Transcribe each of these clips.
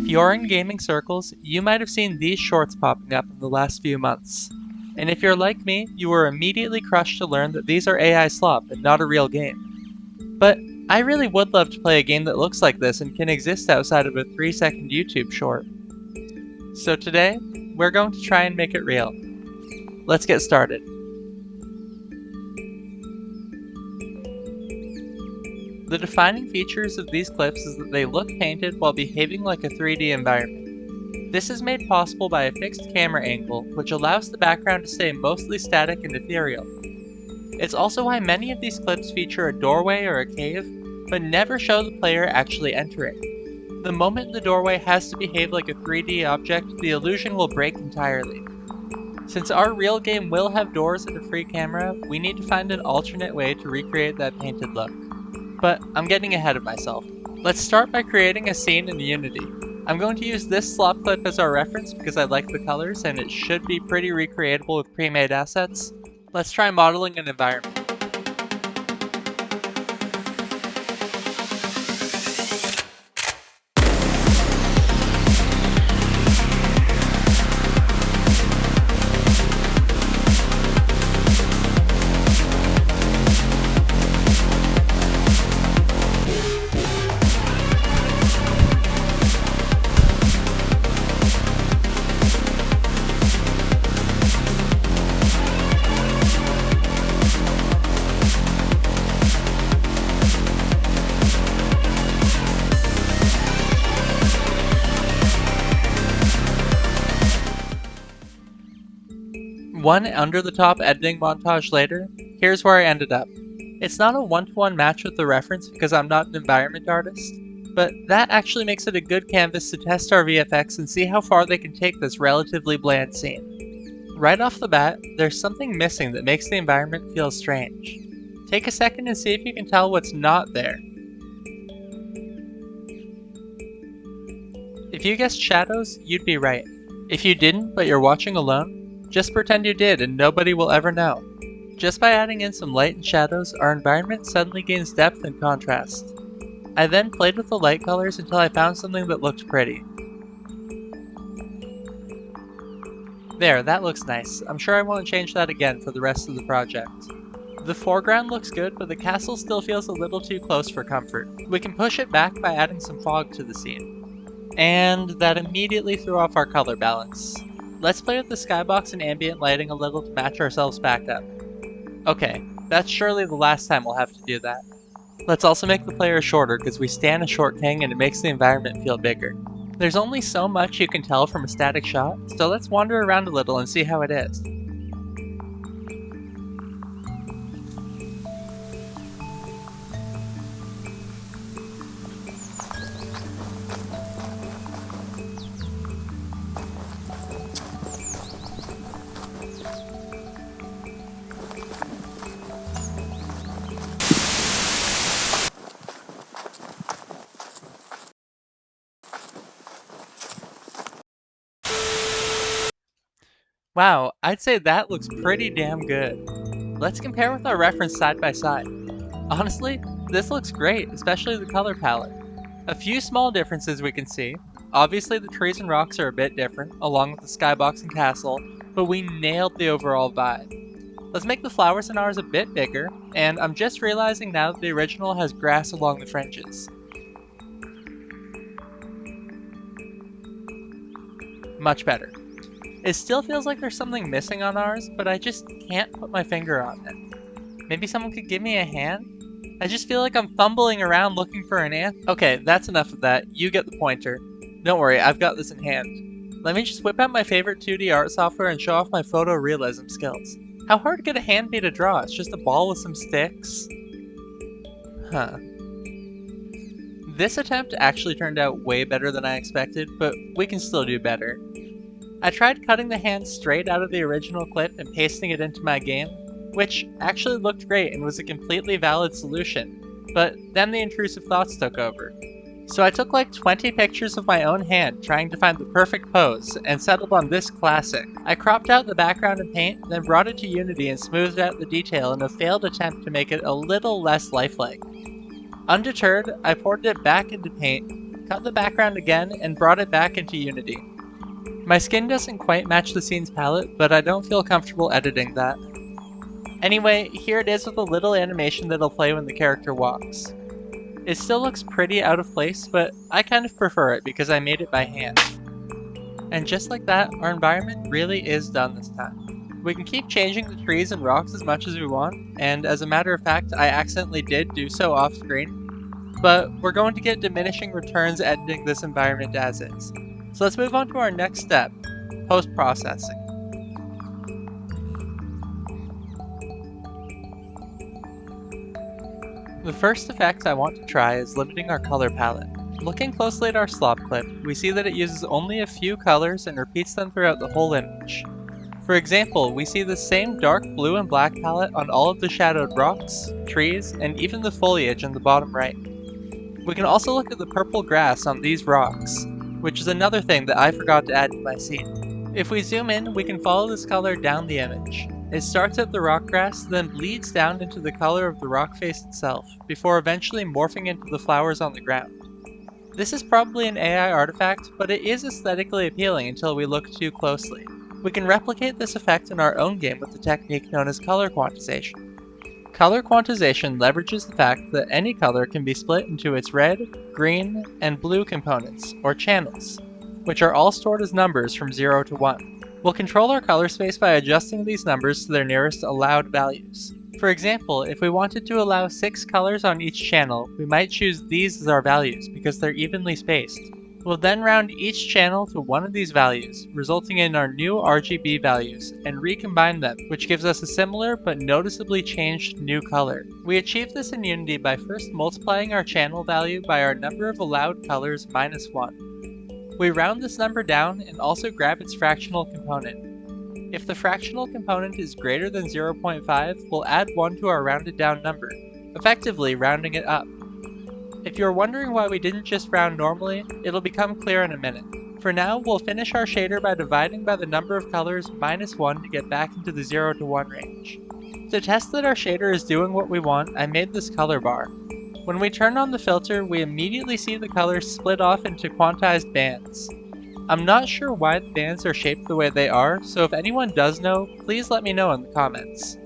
If you're in gaming circles, you might have seen these shorts popping up in the last few months. And if you're like me, you were immediately crushed to learn that these are AI slop and not a real game. But I really would love to play a game that looks like this and can exist outside of a 3-second YouTube short. So today, we're going to try and make it real. Let's get started. The defining features of these clips is that they look painted while behaving like a 3D environment. This is made possible by a fixed camera angle, which allows the background to stay mostly static and ethereal. It's also why many of these clips feature a doorway or a cave, but never show the player actually entering. The moment the doorway has to behave like a 3D object, the illusion will break entirely. Since our real game will have doors and a free camera, we need to find an alternate way to recreate that painted look. But I'm getting ahead of myself. Let's start by creating a scene in Unity. I'm going to use this slop clip as our reference because I like the colors and it should be pretty recreatable with pre-made assets. Let's try modeling an environment. One under-the-top editing montage later, here's where I ended up. It's not a one-to-one match with the reference because I'm not an environment artist, but that actually makes it a good canvas to test our VFX and see how far they can take this relatively bland scene. Right off the bat, there's something missing that makes the environment feel strange. Take a second and see if you can tell what's not there. If you guessed shadows, you'd be right. If you didn't, but you're watching alone, just pretend you did and nobody will ever know. Just by adding in some light and shadows, our environment suddenly gains depth and contrast. I then played with the light colors until I found something that looked pretty. There, that looks nice. I'm sure I won't change that again for the rest of the project. The foreground looks good, but the castle still feels a little too close for comfort. We can push it back by adding some fog to the scene. And that immediately threw off our color balance. Let's play with the skybox and ambient lighting a little to match ourselves back up. Okay, that's surely the last time we'll have to do that. Let's also make the player shorter because we stand a short king and it makes the environment feel bigger. There's only so much you can tell from a static shot, so let's wander around a little and see how it is. Wow, I'd say that looks pretty damn good. Let's compare with our reference side by side. Honestly, this looks great, especially the color palette. A few small differences we can see. Obviously the trees and rocks are a bit different, along with the skybox and castle, but we nailed the overall vibe. Let's make the flowers in ours a bit bigger, and I'm just realizing now that the original has grass along the fringes. Much better. It still feels like there's something missing on ours, but I just can't put my finger on it. Maybe someone could give me a hand? I just feel like I'm fumbling around looking for an answer. Okay, that's enough of that. You get the pointer. Don't worry, I've got this in hand. Let me just whip out my favorite 2D art software and show off my photorealism skills. How hard could a hand be to draw? It's just a ball with some sticks. Huh. This attempt actually turned out way better than I expected, but we can still do better. I tried cutting the hand straight out of the original clip and pasting it into my game, which actually looked great and was a completely valid solution, but then the intrusive thoughts took over. So I took like 20 pictures of my own hand trying to find the perfect pose, and settled on this classic. I cropped out the background in Paint, then brought it to Unity and smoothed out the detail in a failed attempt to make it a little less lifelike. Undeterred, I ported it back into Paint, cut the background again, and brought it back into Unity. My skin doesn't quite match the scene's palette, but I don't feel comfortable editing that. Anyway, here it is with a little animation that'll play when the character walks. It still looks pretty out of place, but I kind of prefer it because I made it by hand. And just like that, our environment really is done this time. We can keep changing the trees and rocks as much as we want, and as a matter of fact, I accidentally did do so off screen, but we're going to get diminishing returns editing this environment as is. So let's move on to our next step, post-processing. The first effect I want to try is limiting our color palette. Looking closely at our slop clip, we see that it uses only a few colors and repeats them throughout the whole image. For example, we see the same dark blue and black palette on all of the shadowed rocks, trees, and even the foliage in the bottom right. We can also look at the purple grass on these rocks, which is another thing that I forgot to add to my scene. If we zoom in, we can follow this color down the image. It starts at the rock grass, then bleeds down into the color of the rock face itself, before eventually morphing into the flowers on the ground. This is probably an AI artifact, but it is aesthetically appealing until we look too closely. We can replicate this effect in our own game with the technique known as color quantization. Color quantization leverages the fact that any color can be split into its red, green, and blue components, or channels, which are all stored as numbers from 0 to 1. We'll control our color space by adjusting these numbers to their nearest allowed values. For example, if we wanted to allow 6 colors on each channel, we might choose these as our values because they're evenly spaced. We'll then round each channel to one of these values, resulting in our new RGB values, and recombine them, which gives us a similar but noticeably changed new color. We achieve this in Unity by first multiplying our channel value by our number of allowed colors minus 1. We round this number down and also grab its fractional component. If the fractional component is greater than 0.5, we'll add 1 to our rounded down number, effectively rounding it up. If you're wondering why we didn't just round normally, it'll become clear in a minute. For now, we'll finish our shader by dividing by the number of colors minus 1 to get back into the 0 to 1 range. To test that our shader is doing what we want, I made this color bar. When we turn on the filter, we immediately see the colors split off into quantized bands. I'm not sure why the bands are shaped the way they are, so if anyone does know, please let me know in the comments.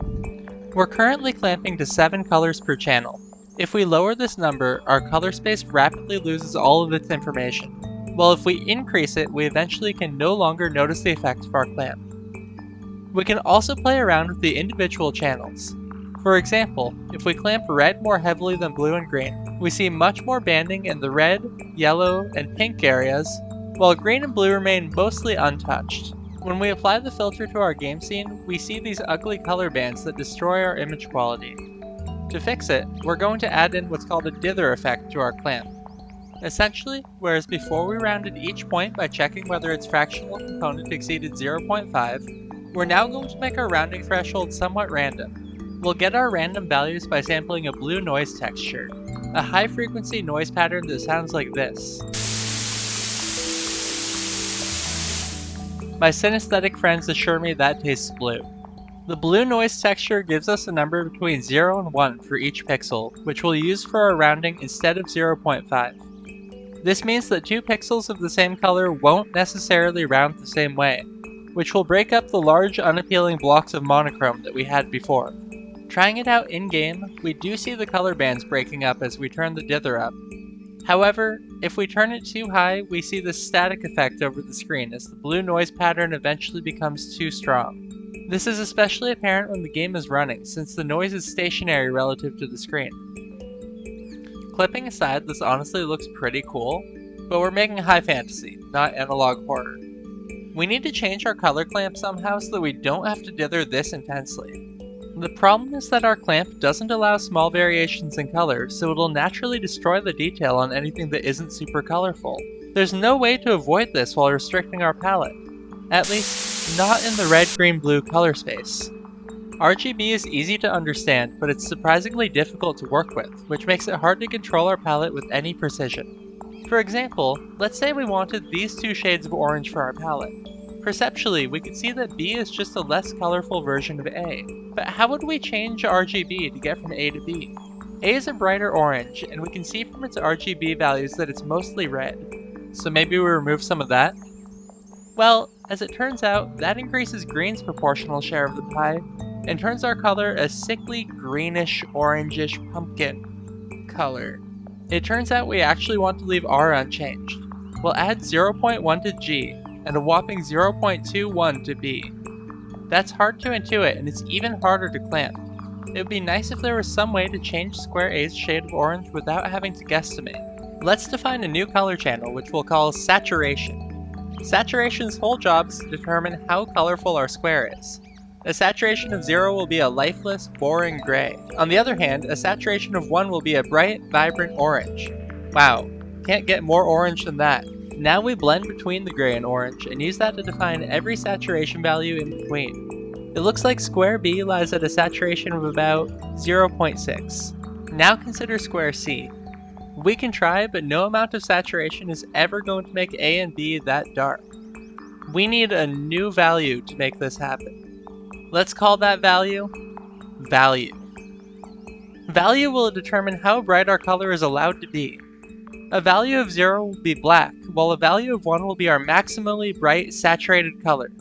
We're currently clamping to 7 colors per channel. If we lower this number, our color space rapidly loses all of its information, while if we increase it, we eventually can no longer notice the effect of our clamp. We can also play around with the individual channels. For example, if we clamp red more heavily than blue and green, we see much more banding in the red, yellow, and pink areas, while green and blue remain mostly untouched. When we apply the filter to our game scene, we see these ugly color bands that destroy our image quality. To fix it, we're going to add in what's called a dither effect to our clamp. Essentially, whereas before we rounded each point by checking whether its fractional component exceeded 0.5, we're now going to make our rounding threshold somewhat random. We'll get our random values by sampling a blue noise texture, a high-frequency noise pattern that sounds like this. My synesthetic friends assure me that tastes blue. The blue noise texture gives us a number between 0 and 1 for each pixel, which we'll use for our rounding instead of 0.5. This means that 2 pixels of the same color won't necessarily round the same way, which will break up the large unappealing blocks of monochrome that we had before. Trying it out in-game, we do see the color bands breaking up as we turn the dither up. However, if we turn it too high, we see this static effect over the screen as the blue noise pattern eventually becomes too strong. This is especially apparent when the game is running, since the noise is stationary relative to the screen. Clipping aside, this honestly looks pretty cool, but we're making high fantasy, not analog horror. We need to change our color clamp somehow so that we don't have to dither this intensely. The problem is that our clamp doesn't allow small variations in color, so it'll naturally destroy the detail on anything that isn't super colorful. There's no way to avoid this while restricting our palette. At least, not in the red, green, blue color space. RGB is easy to understand, but it's surprisingly difficult to work with, which makes it hard to control our palette with any precision. For example, let's say we wanted these 2 shades of orange for our palette. Perceptually, we could see that B is just a less colorful version of A, but how would we change RGB to get from A to B? A is a brighter orange, and we can see from its RGB values that it's mostly red. So maybe we remove some of that? Well, as it turns out, that increases green's proportional share of the pie, and turns our color a sickly greenish orangish pumpkin color. It turns out we actually want to leave R unchanged. We'll add 0.1 to G, and a whopping 0.21 to B. That's hard to intuit, and it's even harder to clamp. It would be nice if there was some way to change square A's shade of orange without having to guesstimate. Let's define a new color channel, which we'll call saturation. Saturation's whole job is to determine how colorful our square is. A saturation of 0 will be a lifeless, boring gray. On the other hand, a saturation of 1 will be a bright, vibrant orange. Wow, can't get more orange than that. Now we blend between the gray and orange, and use that to define every saturation value in between. It looks like square B lies at a saturation of about 0.6. Now consider square C. We can try, but no amount of saturation is ever going to make A and B that dark. We need a new value to make this happen. Let's call that value value. Value will determine how bright our color is allowed to be. A value of 0 will be black, while a value of 1 will be our maximally bright saturated color.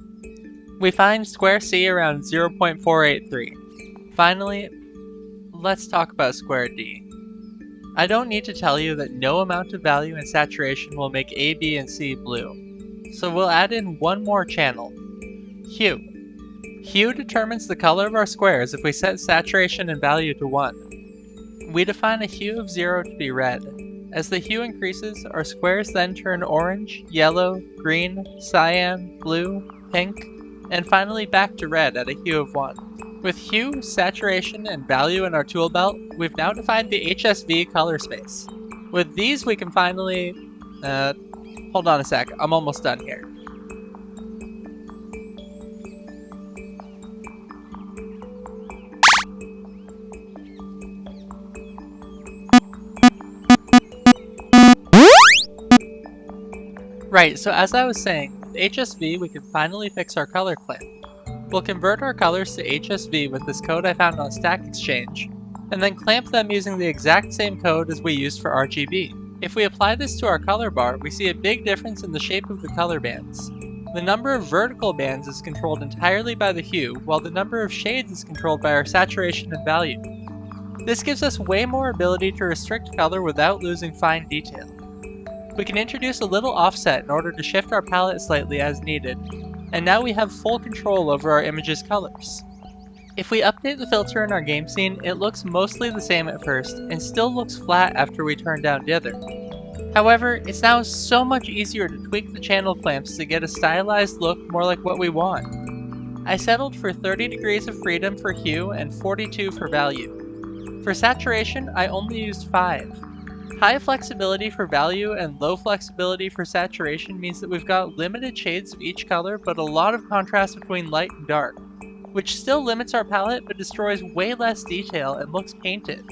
We find square C around 0.483. Finally, let's talk about square D. I don't need to tell you that no amount of value in saturation will make A, B, and C blue. So we'll add in one more channel, hue. Hue determines the color of our squares if we set saturation and value to 1. We define a hue of 0 to be red. As the hue increases, our squares then turn orange, yellow, green, cyan, blue, pink, and finally back to red at a hue of 1. With hue, saturation, and value in our tool belt, we've now defined the HSV color space. With these we can finally... hold on a sec, I'm almost done here. Right, so as I was saying, with HSV we can finally fix our color clamp. We'll convert our colors to HSV with this code I found on Stack Exchange, and then clamp them using the exact same code as we used for RGB. If we apply this to our color bar, we see a big difference in the shape of the color bands. The number of vertical bands is controlled entirely by the hue, while the number of shades is controlled by our saturation and value. This gives us way more ability to restrict color without losing fine detail. We can introduce a little offset in order to shift our palette slightly as needed, and now we have full control over our image's colors. If we update the filter in our game scene, it looks mostly the same at first, and still looks flat after we turn down dither. However, it's now so much easier to tweak the channel clamps to get a stylized look more like what we want. I settled for 30 degrees of freedom for hue and 42 for value. For saturation, I only used 5. High flexibility for value and low flexibility for saturation means that we've got limited shades of each color but a lot of contrast between light and dark, which still limits our palette but destroys way less detail and looks painted.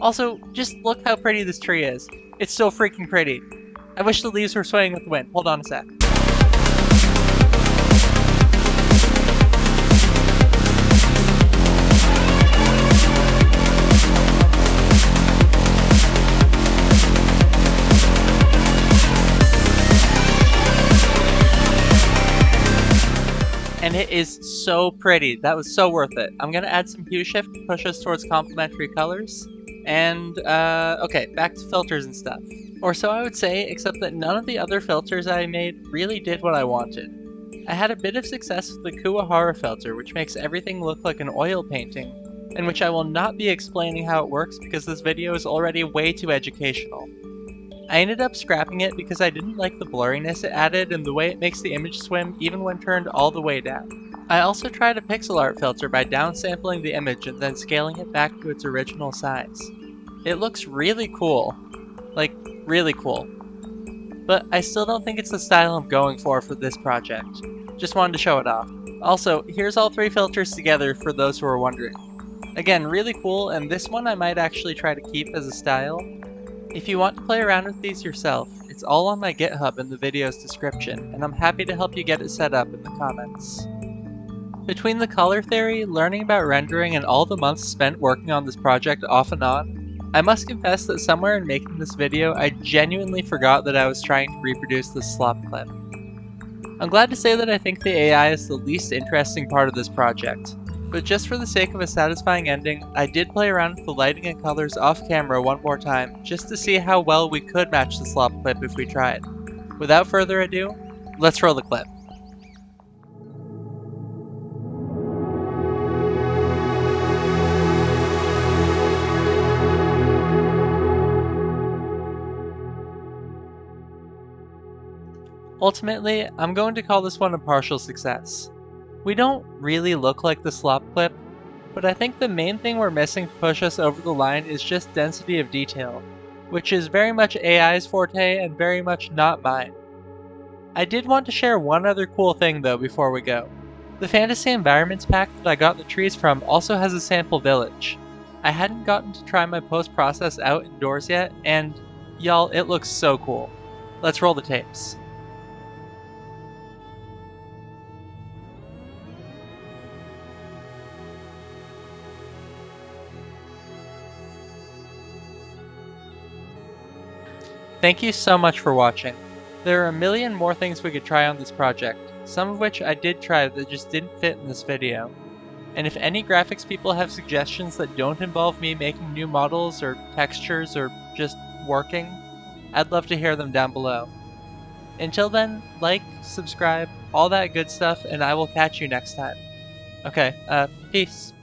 Also, just look how pretty this tree is. It's so freaking pretty. I wish the leaves were swaying with the wind. Hold on a sec. And it is so pretty. That was so worth it. I'm gonna add some hue shift to push us towards complementary colors. And, okay, back to filters and stuff. Or so I would say, except that none of the other filters I made really did what I wanted. I had a bit of success with the Kuwahara filter, which makes everything look like an oil painting, and which I will not be explaining how it works because this video is already way too educational. I ended up scrapping it because I didn't like the blurriness it added and the way it makes the image swim even when turned all the way down. I also tried a pixel art filter by downsampling the image and then scaling it back to its original size. It looks really cool. Like, really cool. But I still don't think it's the style I'm going for this project. Just wanted to show it off. Also, here's all 3 filters together for those who are wondering. Again, really cool, and this one I might actually try to keep as a style. If you want to play around with these yourself, it's all on my GitHub in the video's description, and I'm happy to help you get it set up in the comments. Between the color theory, learning about rendering, and all the months spent working on this project off and on, I must confess that somewhere in making this video, I genuinely forgot that I was trying to reproduce the slop clip. I'm glad to say that I think the AI is the least interesting part of this project, but just for the sake of a satisfying ending, I did play around with the lighting and colors off camera one more time, just to see how well we could match the slop clip if we tried. Without further ado, let's roll the clip. Ultimately, I'm going to call this one a partial success. We don't really look like the slop clip, but I think the main thing we're missing to push us over the line is just density of detail, which is very much AI's forte and very much not mine. I did want to share one other cool thing though before we go. The Fantasy Environments pack that I got the trees from also has a sample village. I hadn't gotten to try my post-process out indoors yet, and y'all, it looks so cool. Let's roll the tapes. Thank you so much for watching. There are a million more things we could try on this project, some of which I did try that just didn't fit in this video. And if any graphics people have suggestions that don't involve me making new models or textures or just working, I'd love to hear them down below. Until then, like, subscribe, all that good stuff, and I will catch you next time. Okay, peace.